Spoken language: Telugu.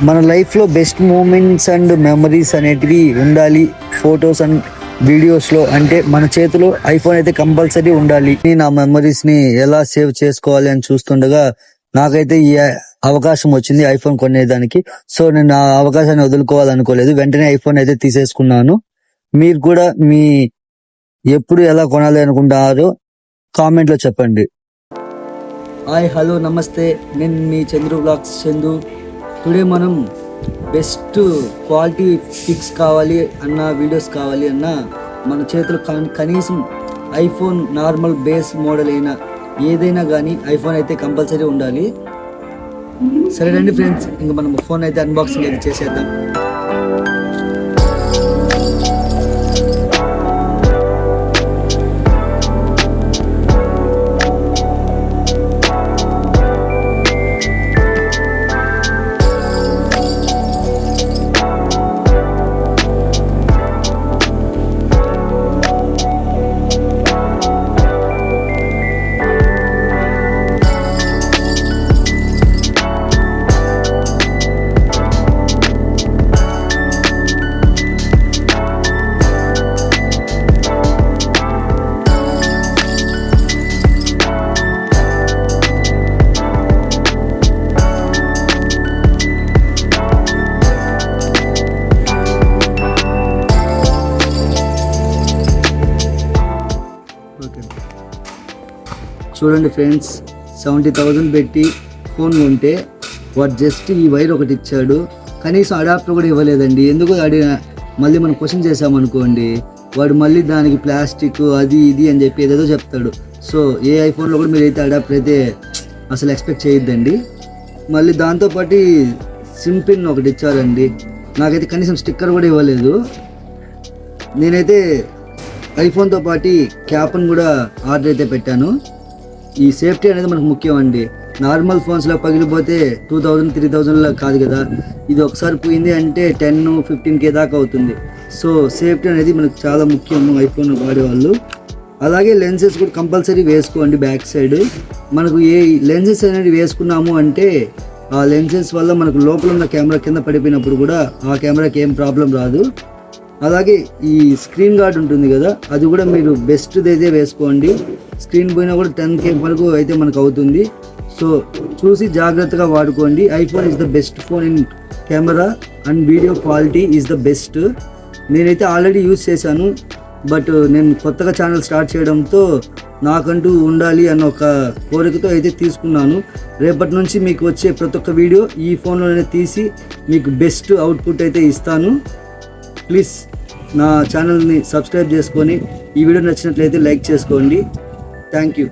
మన లైఫ్లో బెస్ట్ మూమెంట్స్ అండ్ మెమరీస్ అనేటివి ఉండాలి ఫొటోస్ అండ్ వీడియోస్లో. అంటే మన చేతిలో ఐఫోన్ అయితే కంపల్సరీ ఉండాలి. నా మెమరీస్ని ఎలా సేవ్ చేసుకోవాలి అని చూస్తుండగా నాకైతే ఈ అవకాశం వచ్చింది ఐఫోన్ కొనేదానికి. సో నేను ఆ అవకాశాన్ని వదులుకోవాలనుకోలేదు, వెంటనే ఐఫోన్ అయితే తీసేసుకున్నాను. మీరు కూడా మీ ఎప్పుడు ఎలా కొనాలి అనుకుంటారో కామెంట్లో చెప్పండి. హాయ్, హలో, నమస్తే. నేను మీ చంద్రు బ్లాగ్స్ చందు. టుడే మనం బెస్ట్ క్వాలిటీ పిక్స్ కావాలి అన్న, వీడియోస్ కావాలి అన్న, మన చేతులు కనీసం ఐఫోన్ నార్మల్ బేస్ మోడల్ అయినా ఏదైనా కానీ ఐఫోన్ అయితే కంపల్సరీ ఉండాలి. సరేనండి ఫ్రెండ్స్, ఇంకా మనం ఫోన్ అయితే అన్బాక్సింగ్ అయితే చేసేద్దాం. చూడండి ఫ్రెండ్స్, 70,000 పెట్టి ఫోన్ కొంటే వాడు జస్ట్ ఈ వైర్ ఒకటి ఇచ్చాడు, కనీసం అడాప్టర్ కూడా ఇవ్వలేదండి. ఎందుకు మళ్ళీ మనం క్వశ్చన్ చేసామనుకోండి, వాడు మళ్ళీ దానికి ప్లాస్టిక్ అది ఇది అని చెప్పి ఏదేదో చెప్తాడు. సో ఏ ఐఫోన్లో కూడా మీరైతే అడాప్టర్ అయితే అసలు ఎక్స్పెక్ట్ చేయొద్దండి. మళ్ళీ దాంతోపాటు సిమ్ పిన్ ఒకటి ఇచ్చారండి, నాకైతే కనీసం స్టిక్కర్ కూడా ఇవ్వలేదు. నేనైతే ఐఫోన్తో పాటు క్యాప్ను కూడా ఆర్డర్ అయితే పెట్టాను. ఈ సేఫ్టీ అనేది మనకు ముఖ్యం అండి. నార్మల్ ఫోన్స్లో పగిలిపోతే 2,000 3,000 కాదు కదా, ఇది ఒకసారి పోయింది అంటే 10-15K దాకా అవుతుంది. సో సేఫ్టీ అనేది మనకు చాలా ముఖ్యము ఐఫోన్ వాడేవాళ్ళు. అలాగే లెన్సెస్ కూడా కంపల్సరీ వేసుకోండి. బ్యాక్ సైడ్ మనకు ఏ లెన్సెస్ అనేది వేసుకున్నాము అంటే ఆ లెన్సెస్ వల్ల మనకు లోపల ఉన్న కెమెరా కింద పడిపోయినప్పుడు కూడా ఆ కెమెరాకి ఏం ప్రాబ్లం రాదు. అలాగే ఈ స్క్రీన్ గార్డ్ ఉంటుంది కదా, అది కూడా మీరు బెస్ట్ది అయితే వేసుకోండి. స్క్రీన్ పోయినా కూడా 10K వరకు అయితే మనకు అవుతుంది. సో చూసి జాగ్రత్తగా వాడుకోండి. IPhone is the best phone in camera and video quality is the best. నేనైతే ఆల్రెడీ యూజ్ చేశాను, బట్ నేను కొత్తగా ఛానల్ స్టార్ట్ చేయడంతో నాకంటూ ఉండాలి అన్న ఒక కోరికతో అయితే తీసుకున్నాను. రేపటి నుంచి మీకు వచ్చే ప్రతి ఒక్క వీడియో ఈ ఫోన్లోనే తీసి మీకు బెస్ట్ అవుట్పుట్ అయితే ఇస్తాను. ప్లీజ్ నా ఛానల్ని సబ్స్క్రైబ్ చేసుకొని ఈ వీడియో నచ్చినట్లయితే లైక్ చేసుకోండి. Thank you.